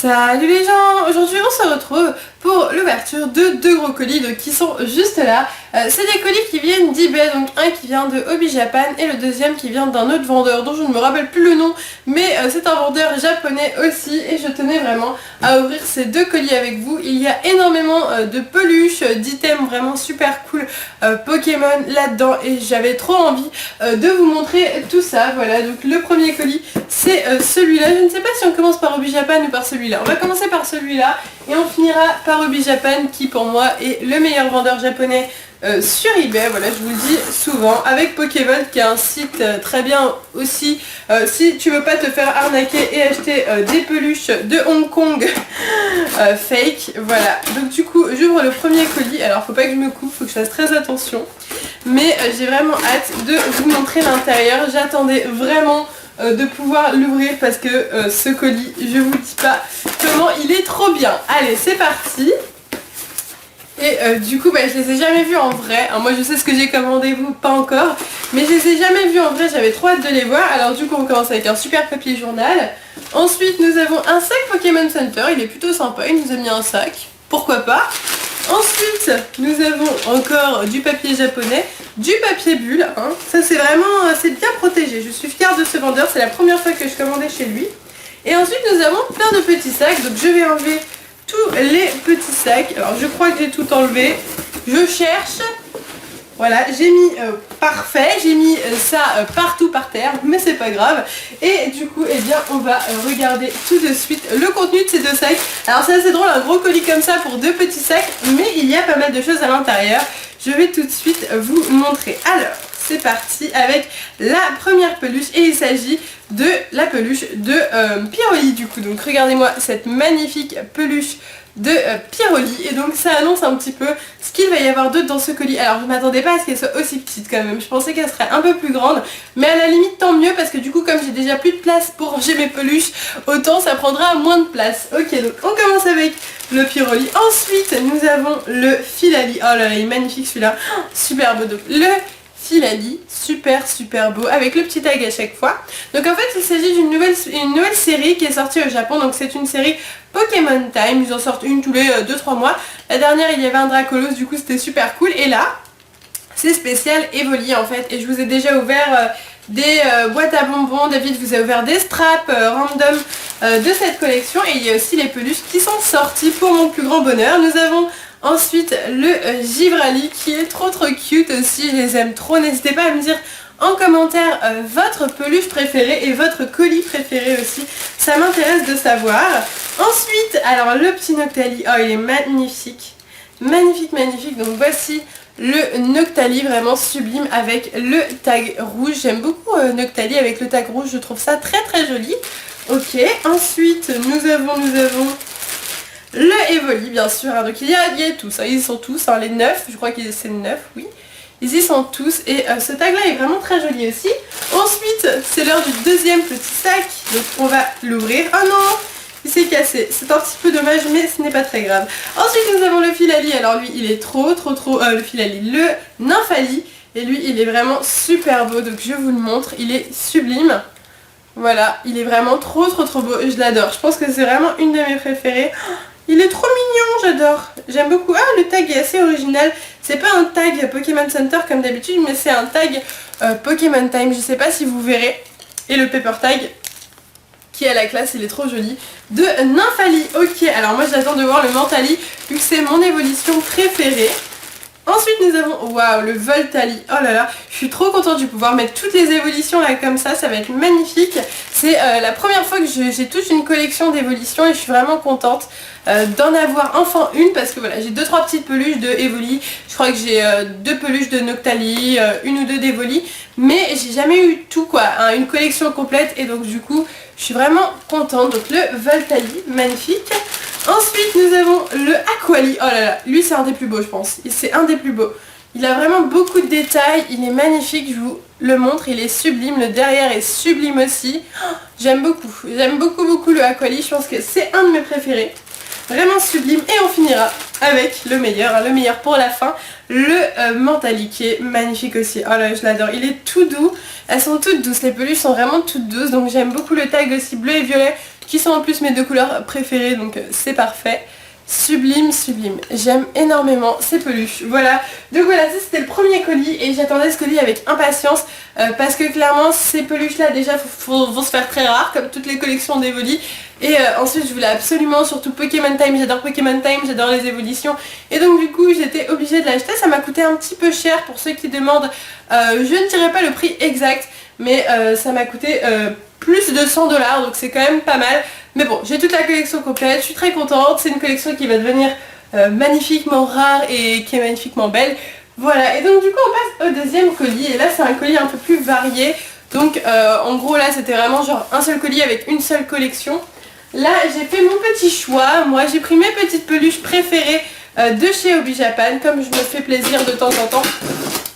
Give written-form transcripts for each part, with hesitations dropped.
Salut les gens, aujourd'hui on se retrouve pour l'ouverture de deux gros colis donc, qui sont juste là. C'est des colis qui viennent d'eBay, donc un qui vient de Hobby Japan et le deuxième qui vient d'un autre vendeur dont je ne me rappelle plus le nom, mais c'est un vendeur japonais aussi et je tenais vraiment à ouvrir ces deux colis avec vous. Il y a énormément de peluches, d'items vraiment super cool Pokémon là-dedans et j'avais trop envie de vous montrer tout ça. Voilà, donc le premier colis c'est celui-là. Je ne sais pas si on commence par Hobby Japan ou par celui-là. On va commencer par celui-là et on finira par Hobby Japan qui pour moi est le meilleur vendeur japonais sur eBay. Voilà, je vous le dis souvent, avec Pokémon qui est un site très bien aussi si tu veux pas te faire arnaquer et acheter des peluches de Hong Kong fake. Voilà, donc du coup j'ouvre le premier colis. Alors faut pas que je me coupe, faut que je fasse très attention, mais j'ai vraiment hâte de vous montrer l'intérieur. J'attendais vraiment de pouvoir l'ouvrir parce que ce colis, je vous dis pas comment il est trop bien. Allez, c'est parti. Et du coup je les ai jamais vus en vrai. Alors, moi je sais ce que j'ai commandé, vous pas encore, mais je les ai jamais vus en vrai, j'avais trop hâte de les voir. Alors du coup on commence avec un super papier journal. Ensuite nous avons un sac Pokémon Center, il est plutôt sympa, il nous a mis un sac, pourquoi pas. Ensuite nous avons encore du papier japonais, du papier bulle, hein. Ça c'est vraiment, c'est bien protégé, je suis fière de ce vendeur, c'est la première fois que je commandais chez lui. Et ensuite nous avons plein de petits sacs, donc je vais enlever tous les petits sacs. Alors je crois que j'ai tout enlevé, je cherche. Voilà, j'ai mis parfait, j'ai mis ça partout par terre, mais c'est pas grave. Et du coup, eh bien, on va regarder tout de suite le contenu de ces deux sacs. Alors c'est assez drôle, un gros colis comme ça pour deux petits sacs, mais il y a pas mal de choses à l'intérieur. Je vais tout de suite vous montrer. Alors, c'est parti avec la première peluche et il s'agit de la peluche de Pyroli du coup. Donc regardez-moi cette magnifique peluche de Pyroli et donc ça annonce un petit peu ce qu'il va y avoir d'autre dans ce colis. Alors je m'attendais pas à ce qu'elle soit aussi petite quand même, je pensais qu'elle serait un peu plus grande, mais à la limite tant mieux parce que du coup comme j'ai déjà plus de place pour ranger mes peluches, autant ça prendra moins de place. Ok, donc on commence avec le Pyroli. Ensuite nous avons le Filali. Oh là là, il est magnifique celui-là, oh, super beau. Donc le Filali, super beau avec le petit tag à chaque fois. Donc en fait il s'agit d'une nouvelle série qui est sortie au Japon. Donc c'est une série Pokémon Time, ils en sortent une tous les 2-3 mois. La dernière il y avait un Dracolos, du coup c'était super cool. Et là c'est spécial Evoli en fait. Et je vous ai déjà ouvert des boîtes à bonbons. David vous a ouvert des straps random de cette collection. Et il y a aussi les peluches qui sont sorties pour mon plus grand bonheur. Nous avons ensuite le Givrali qui est trop cute aussi, je les aime trop. N'hésitez pas à me dire en commentaire votre peluche préférée et votre colis préféré aussi, ça m'intéresse de savoir. Ensuite, alors le petit Noctali, oh il est magnifique, magnifique. Donc voici le Noctali vraiment sublime avec le tag rouge. J'aime beaucoup Noctali avec le tag rouge, je trouve ça très joli. Ok, ensuite nous avons le Evoli bien sûr, hein. Donc il y a tous, hein. Ils y sont tous, hein. Les 9, je crois que c'est 9, oui. Ils y sont tous et ce tag là est vraiment très joli aussi. Ensuite c'est l'heure du deuxième petit sac, donc on va l'ouvrir. Oh non, il s'est cassé, c'est un petit peu dommage mais ce n'est pas très grave. Ensuite nous avons le Filali, alors lui il est trop le Filali, le Nymphali. Et lui il est vraiment super beau, donc je vous le montre, il est sublime. Voilà, il est vraiment trop beau, je l'adore, je pense que c'est vraiment une de mes préférées. Il est trop mignon, j'adore, j'aime beaucoup. Ah, le tag est assez original, c'est pas un tag Pokémon Center comme d'habitude, mais c'est un tag Pokémon Time, je sais pas si vous verrez. Et le paper tag qui a la classe, il est trop joli, de Nymphali. Ok, alors moi j'attends de voir le Mentali, vu que c'est mon évolution préférée. Ensuite nous avons, waouh, le Voltali. Oh là là, je suis trop contente de pouvoir mettre toutes les évolutions là comme ça va être magnifique. C'est la première fois que j'ai toute une collection d'évolutions et je suis vraiment contente d'en avoir enfin une parce que voilà, j'ai 2-3 petites peluches de Evoli. Je crois que j'ai 2 peluches de Noctali, une ou deux d'Evoli, mais j'ai jamais eu tout quoi, hein, une collection complète et donc du coup je suis vraiment contente. Donc le Voltali, magnifique. Ensuite nous avons le Aquali. Oh là là, lui c'est un des plus beaux je pense, c'est un des plus beaux. Il a vraiment beaucoup de détails, il est magnifique, je vous le montre, il est sublime, le derrière est sublime aussi. Oh, j'aime beaucoup le Aquali, je pense que c'est un de mes préférés. Vraiment sublime. Et on finira avec le meilleur pour la fin, le Mentali qui est magnifique aussi. Oh là je l'adore, il est tout doux, elles sont toutes douces, les peluches sont vraiment toutes douces, donc j'aime beaucoup le tag aussi bleu et violet qui sont en plus mes deux couleurs préférées, donc c'est parfait. Sublime, sublime. J'aime énormément ces peluches. Voilà. Donc voilà, ça c'était le premier colis et j'attendais ce colis avec impatience parce que clairement ces peluches là déjà vont se faire très rares comme toutes les collections d'Evoli. Et ensuite je voulais absolument, surtout Pokémon Time, j'adore Pokémon Time, j'adore les évolutions. Et donc du coup j'étais obligée de l'acheter. Ça m'a coûté un petit peu cher pour ceux qui demandent. Je ne dirai pas le prix exact, mais ça m'a coûté plus de 100 $, donc c'est quand même pas mal. Mais bon, j'ai toute la collection complète, je suis très contente, c'est une collection qui va devenir magnifiquement rare et qui est magnifiquement belle. Voilà, et donc du coup on passe au deuxième colis, et là c'est un colis un peu plus varié. Donc en gros là c'était vraiment genre un seul colis avec une seule collection. Là j'ai fait mon petit choix, moi j'ai pris mes petites peluches préférées de chez Hobby Japan, comme je me fais plaisir de temps en temps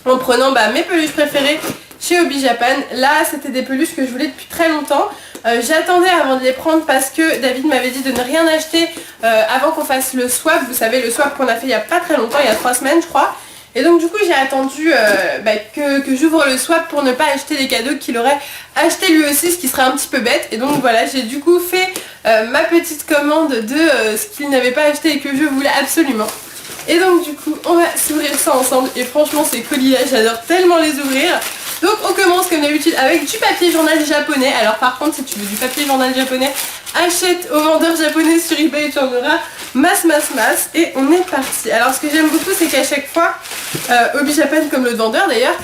en prenant mes peluches préférées chez Hobby Japan. Là c'était des peluches que je voulais depuis très longtemps. J'attendais avant de les prendre parce que David m'avait dit de ne rien acheter avant qu'on fasse le swap. Vous savez, le swap qu'on a fait il n'y a pas très longtemps, il y a 3 semaines je crois. Et donc du coup j'ai attendu que j'ouvre le swap pour ne pas acheter les cadeaux qu'il aurait acheté lui aussi, ce qui serait un petit peu bête. Et donc voilà, j'ai du coup fait ma petite commande de ce qu'il n'avait pas acheté et que je voulais absolument. Et donc du coup on va s'ouvrir ça ensemble. Et franchement ces colis là j'adore tellement les ouvrir. Donc on commence comme d'habitude avec du papier journal japonais. Alors par contre si tu veux du papier journal japonais, achète au vendeur japonais sur eBay, tu en auras masse. Et on est parti. Alors ce que j'aime beaucoup c'est qu'à chaque fois, Hobby Japan comme le vendeur d'ailleurs,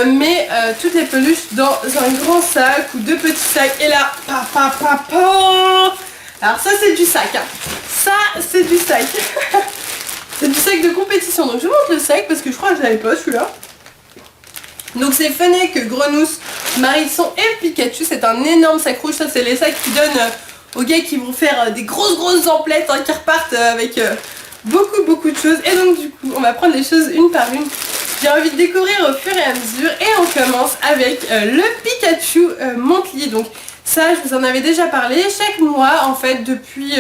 met toutes les peluches dans un grand sac ou deux petits sacs. Et là, alors ça c'est du sac, hein. Ça c'est du sac. C'est du sac de compétition. Donc je vous montre le sac parce que je crois que je l'avais pas celui-là. Donc c'est Fennec, Grenousse, Marisson et Pikachu. C'est un énorme sac rouge. Ça c'est les sacs qui donnent aux gars qui vont faire des grosses emplettes, hein, qui repartent avec beaucoup de choses. Et donc du coup on va prendre les choses une par une. J'ai envie de découvrir au fur et à mesure. Et on commence avec le Pikachu Monthly. Donc ça je vous en avais déjà parlé. Chaque mois en fait depuis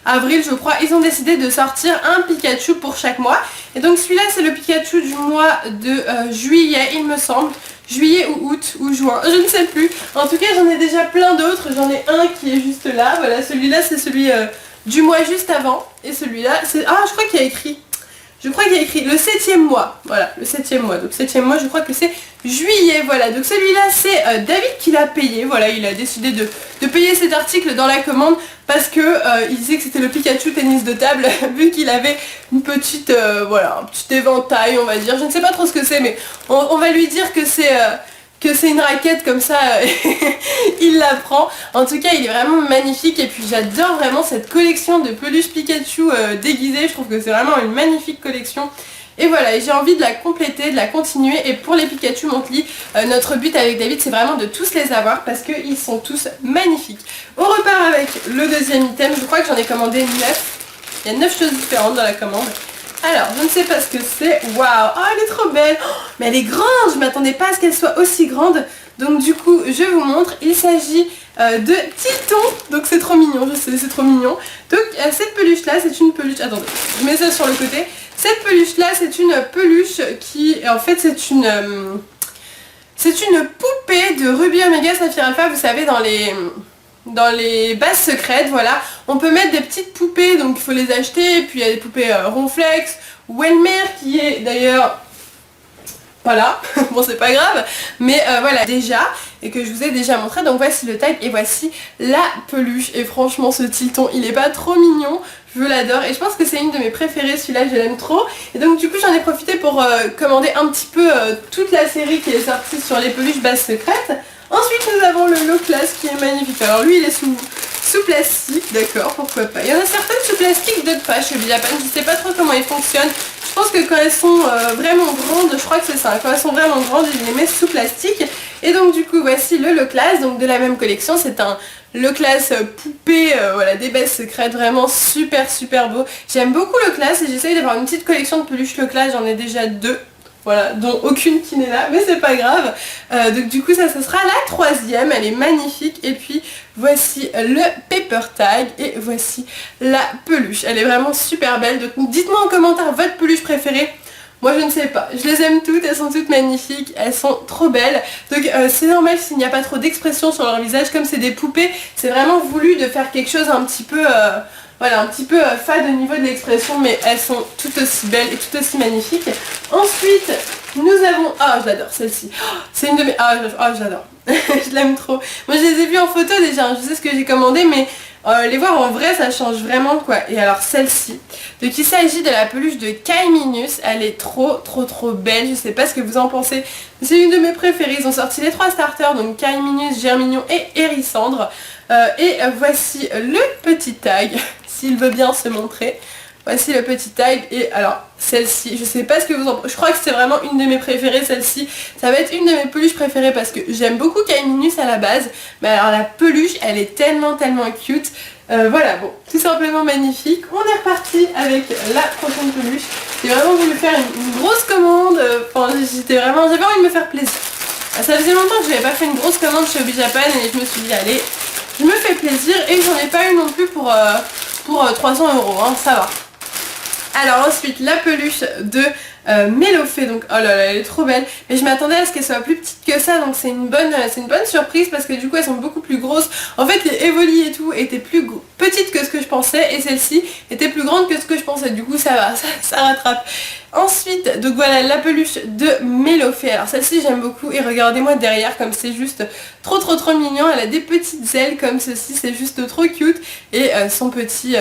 avril je crois, ils ont décidé de sortir un Pikachu pour chaque mois. Et donc celui-là c'est le Pikachu du mois de juillet il me semble. Juillet ou août ou juin, je ne sais plus. En tout cas j'en ai déjà plein d'autres. J'en ai un qui est juste là. Voilà, celui-là c'est celui du mois juste avant. Et celui-là c'est... Ah je crois qu'il y a écrit... Je crois qu'il y a écrit le 7e mois. Voilà, le 7e mois. Donc 7e mois, je crois que c'est juillet. Voilà, donc celui-là, c'est David qui l'a payé. Voilà, il a décidé de payer cet article dans la commande parce que il disait que c'était le Pikachu tennis de table vu qu'il avait une petite, voilà, un petit éventail, on va dire. Je ne sais pas trop ce que c'est, mais on va lui dire que c'est une raquette comme ça, il la prend. En tout cas il est vraiment magnifique et puis j'adore vraiment cette collection de peluches Pikachu déguisées. Je trouve que c'est vraiment une magnifique collection. Et voilà, j'ai envie de la compléter, de la continuer. Et pour les Pikachu Monthly, notre but avec David c'est vraiment de tous les avoir parce qu'ils sont tous magnifiques. On repart avec le deuxième item, je crois que j'en ai commandé 9. Il y a 9 choses différentes dans la commande. Alors, je ne sais pas ce que c'est. Waouh, oh, elle est trop belle. Oh, mais elle est grande, je m'attendais pas à ce qu'elle soit aussi grande. Donc du coup, je vous montre. Il s'agit de Tilton. Donc c'est trop mignon, je sais, c'est trop mignon. Donc cette peluche-là, c'est une peluche... Attendez, je mets ça sur le côté. Cette peluche-là, c'est une peluche qui... En fait, c'est une poupée de Ruby Omega Saphir Alpha, vous savez, dans les bases secrètes, voilà. On peut mettre des petites poupées, donc il faut les acheter. Et puis il y a des poupées Ronflex ou Elmer qui est d'ailleurs pas là. Bon c'est pas grave, mais voilà déjà, et que je vous ai déjà montré. Donc voici le tag et voici la peluche. Et franchement ce Tilton il est pas trop mignon, je l'adore et je pense que c'est une de mes préférées, celui-là je l'aime trop. Et donc du coup j'en ai profité pour commander un petit peu toute la série qui est sortie sur les peluches bases secrètes. Ensuite nous avons le Low Class qui est magnifique. Alors lui il est sous plastique, d'accord, pourquoi pas. Il y en a certaines sous plastique, d'autres pas chez Hobby Japan, je sais pas trop comment ils fonctionnent. Je pense que quand elles sont vraiment grandes, je crois que c'est ça, quand elles sont vraiment grandes, ils les mettent sous plastique. Et donc du coup voici le Low Class, donc de la même collection, c'est un Low Class poupée, voilà, des bases secrètes, vraiment super beau. J'aime beaucoup Low Class et j'essaye d'avoir une petite collection de peluches Low Class, j'en ai déjà 2. Voilà, dont aucune qui n'est là, mais c'est pas grave. Donc du coup ça sera la 3e, elle est magnifique. Et puis voici le paper tag et voici la peluche. Elle est vraiment super belle. Donc dites-moi en commentaire votre peluche préférée. Moi je ne sais pas, je les aime toutes, elles sont toutes magnifiques, elles sont trop belles. Donc c'est normal s'il n'y a pas trop d'expression sur leur visage, comme c'est des poupées, c'est vraiment voulu de faire quelque chose un petit peu, voilà, un petit peu fade au niveau de l'expression, mais elles sont toutes aussi belles et toutes aussi magnifiques. Ensuite, nous avons, ah je l'adore celle-ci, c'est une de mes, je l'adore, je l'aime trop. Moi je les ai vues en photo déjà, je sais ce que j'ai commandé, mais les voir en vrai ça change vraiment quoi. Et alors celle-ci, donc il s'agit de la peluche de Kai Minus, elle est trop belle, je sais pas ce que vous en pensez, c'est une de mes préférées. Ils ont sorti les 3 starters, donc Kai Minus, Germignon et Hérissandre. Voici le petit tag, s'il veut bien se montrer. Voici le petit tag. Et alors celle-ci, je sais pas ce que vous en pensez, je crois que c'est vraiment une de mes préférées celle-ci. Ça va être une de mes peluches préférées parce que j'aime beaucoup Kai Minus à la base. Mais alors la peluche elle est tellement cute. Voilà, bon, tout simplement magnifique. On est reparti avec la prochaine peluche. J'ai vraiment voulu faire une grosse commande. Enfin, j'avais envie de me faire plaisir. Ça faisait longtemps que je n'avais pas fait une grosse commande chez Hobby Japan et je me suis dit allez, je me fais plaisir et j'en ai pas eu non plus pour 300 €, hein, ça va. Alors ensuite la peluche de Mélofée, donc oh là là elle est trop belle, mais je m'attendais à ce qu'elle soit plus petite que ça, donc c'est une bonne surprise parce que du coup elles sont beaucoup plus grosses. En fait les Evoli et tout étaient plus petites que ce que je pensais et celle-ci était plus grande que ce que je pensais, du coup ça va, ça rattrape. Ensuite, donc voilà la peluche de Mélofée. Alors celle-ci j'aime beaucoup et regardez-moi derrière comme c'est juste trop mignon. Elle a des petites ailes comme ceci, c'est juste trop cute. Et son petit,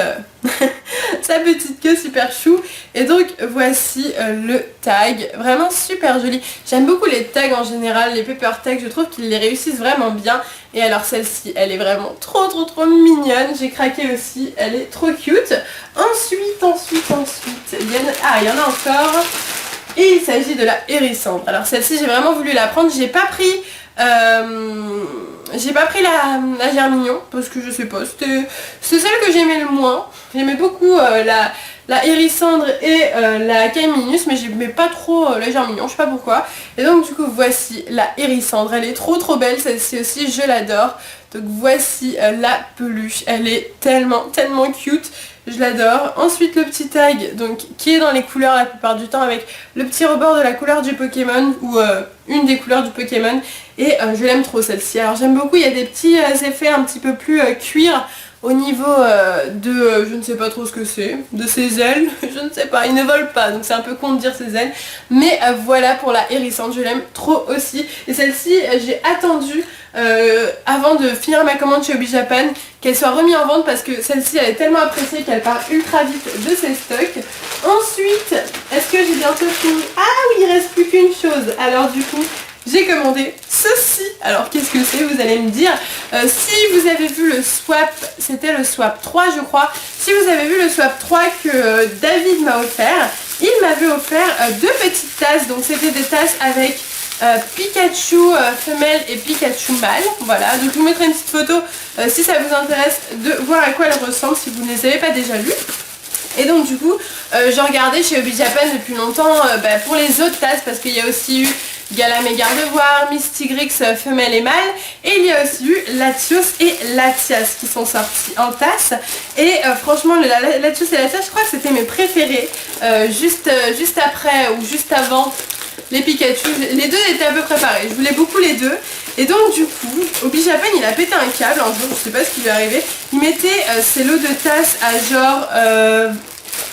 sa petite queue super chou. Et donc voici le tag, vraiment super joli. J'aime beaucoup les tags en général, les paper tags, je trouve qu'ils les réussissent vraiment bien. Et alors celle-ci, elle est vraiment trop mignonne. J'ai craqué aussi, elle est trop cute. Ensuite, il y en a encore. Et il s'agit de la Hérissandre. Alors celle-ci, j'ai vraiment voulu la prendre. J'ai pas pris la Germignon parce que je sais pas, c'est celle que j'aimais le moins. J'aimais beaucoup la Hérissandre et la Kai Minus, mais j'aimais pas trop la Germignon, je sais pas pourquoi. Et donc du coup voici la Hérissandre, elle est trop belle, celle-ci aussi je l'adore. Donc voici la peluche, elle est tellement cute. Je l'adore. Ensuite le petit tag donc qui est dans les couleurs la plupart du temps avec le petit rebord de la couleur du Pokémon ou une des couleurs du Pokémon et je l'aime trop celle-ci. Alors j'aime beaucoup, il y a des petits effets un petit peu plus cuir au niveau de, je ne sais pas trop ce que c'est, de ses ailes, je ne sais pas, il ne vole pas donc c'est un peu con de dire ses ailes, mais voilà pour la Hérissandre, je l'aime trop aussi. Et celle-ci j'ai attendu avant de finir ma commande chez Hobby Japan qu'elle soit remise en vente parce que celle-ci elle est tellement appréciée qu'elle part ultra vite de ses stocks. Ensuite, est-ce que j'ai bientôt fini? Ah oui, il reste plus qu'une chose. Alors du coup j'ai commandé ceci. Alors qu'est-ce que c'est, vous allez me dire. Si vous avez vu le swap, c'était le swap 3 je crois. Si vous avez vu le swap 3 que David m'a offert, il m'avait offert 2 petites tasses. Donc c'était des tasses avec Pikachu femelle et Pikachu mâle. Voilà, donc je vous mettrai une petite photo si ça vous intéresse de voir à quoi elles ressemblent si vous ne les avez pas déjà vues. Et donc du coup, je regardais chez Hobby Japan depuis longtemps pour les autres tasses parce qu'il y a aussi eu Galam et Gardevoir, Mystigrix femelle et mâle et il y a aussi eu Latios et Latias qui sont sortis en tasse et franchement Latios et Latias je crois que c'était mes préférés juste après ou juste avant les Pikachu, les deux étaient à peu près pareils, je voulais beaucoup les deux. Et donc du coup, Hobby Japan il a pété un câble un jour, je sais pas ce qui lui est arrivé. Il mettait ses lots de tasses à genre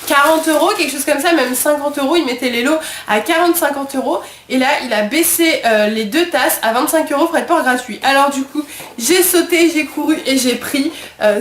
40 €, quelque chose comme ça, même 50 €, il mettait les lots à 40-50 €. Et là il a baissé les 2 tasses à 25 € frais de port gratuit. Alors du coup j'ai sauté, j'ai couru et j'ai pris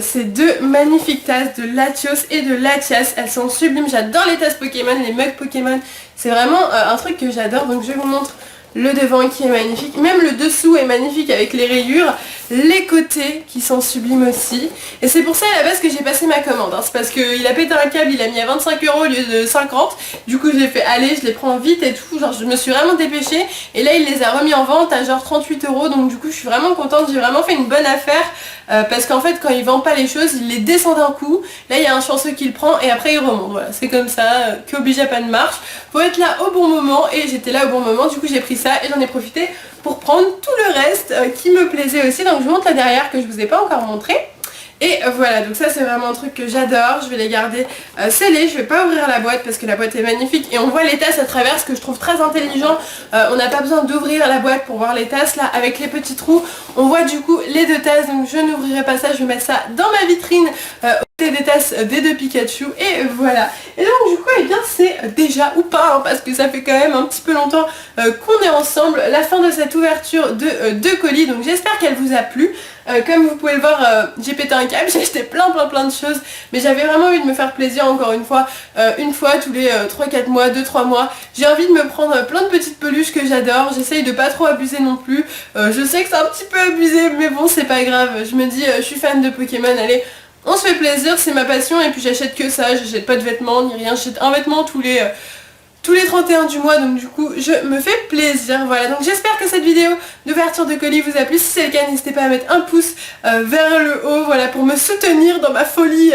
ces 2 magnifiques tasses de Latios et de Latias. Elles sont sublimes, j'adore les tasses Pokémon, les mugs Pokémon. C'est vraiment un truc que j'adore, donc je vous montre le devant qui est magnifique, même le dessous est magnifique avec les rayures, les côtés qui sont sublimes aussi. Et c'est pour ça à la base que j'ai passé ma commande, hein. C'est parce qu'il a pété un câble, il a mis à 25 € au lieu de 50. Du coup j'ai fait allez, je les prends vite et tout, genre je me suis vraiment dépêchée. Et là il les a remis en vente à genre 38 €, donc du coup je suis vraiment contente, j'ai vraiment fait une bonne affaire. Parce qu'en fait quand il vend pas les choses, il les descend d'un coup. Là il y a un chanceux qui le prend et après il remonte. Voilà, c'est comme ça que Hobby Japan marche. Faut être là au bon moment et j'étais là au bon moment, du coup j'ai pris ça et j'en ai profité pour prendre tout le reste qui me plaisait aussi. Donc je vous montre là derrière que je vous ai pas encore montré. Et voilà, donc ça c'est vraiment un truc que j'adore, je vais les garder scellés, je vais pas ouvrir la boîte parce que la boîte est magnifique et on voit les tasses à travers, ce que je trouve très intelligent. On n'a pas besoin d'ouvrir la boîte pour voir les tasses, là avec les petits trous on voit du coup les deux tasses, donc je n'ouvrirai pas ça, je vais mettre ça dans ma vitrine des tasses des deux Pikachu et voilà. Et donc du coup eh bien c'est déjà ou pas hein, parce que ça fait quand même un petit peu longtemps qu'on est ensemble, la fin de cette ouverture de deux colis, donc j'espère qu'elle vous a plu. Comme vous pouvez le voir j'ai pété un câble, j'ai acheté plein de choses mais j'avais vraiment envie de me faire plaisir encore une fois tous les 3-4 mois, 2-3 mois j'ai envie de me prendre plein de petites peluches que j'adore, j'essaye de pas trop abuser non plus, je sais que c'est un petit peu abusé mais bon c'est pas grave, je me dis je suis fan de Pokémon, allez on se fait plaisir, c'est ma passion et puis j'achète que ça, j'achète pas de vêtements ni rien, j'achète un vêtement tous les 31 du mois, donc du coup je me fais plaisir. Voilà, donc j'espère que cette vidéo d'ouverture de colis vous a plu. Si c'est le cas, n'hésitez pas à mettre un pouce vers le haut, voilà, pour me soutenir dans ma folie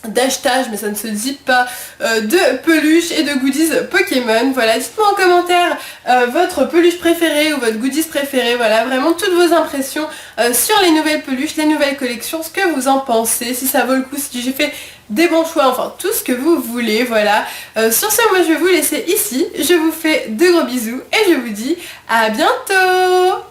d'achetage, mais ça ne se dit pas, de peluches et de goodies Pokémon. Voilà, dites-moi en commentaire votre peluche préférée ou votre goodies préféré, voilà, vraiment toutes vos impressions sur les nouvelles peluches, les nouvelles collections, ce que vous en pensez, si ça vaut le coup, si j'ai fait des bons choix, enfin tout ce que vous voulez, voilà. Sur ce, moi je vais vous laisser ici, je vous fais de gros bisous et je vous dis à bientôt.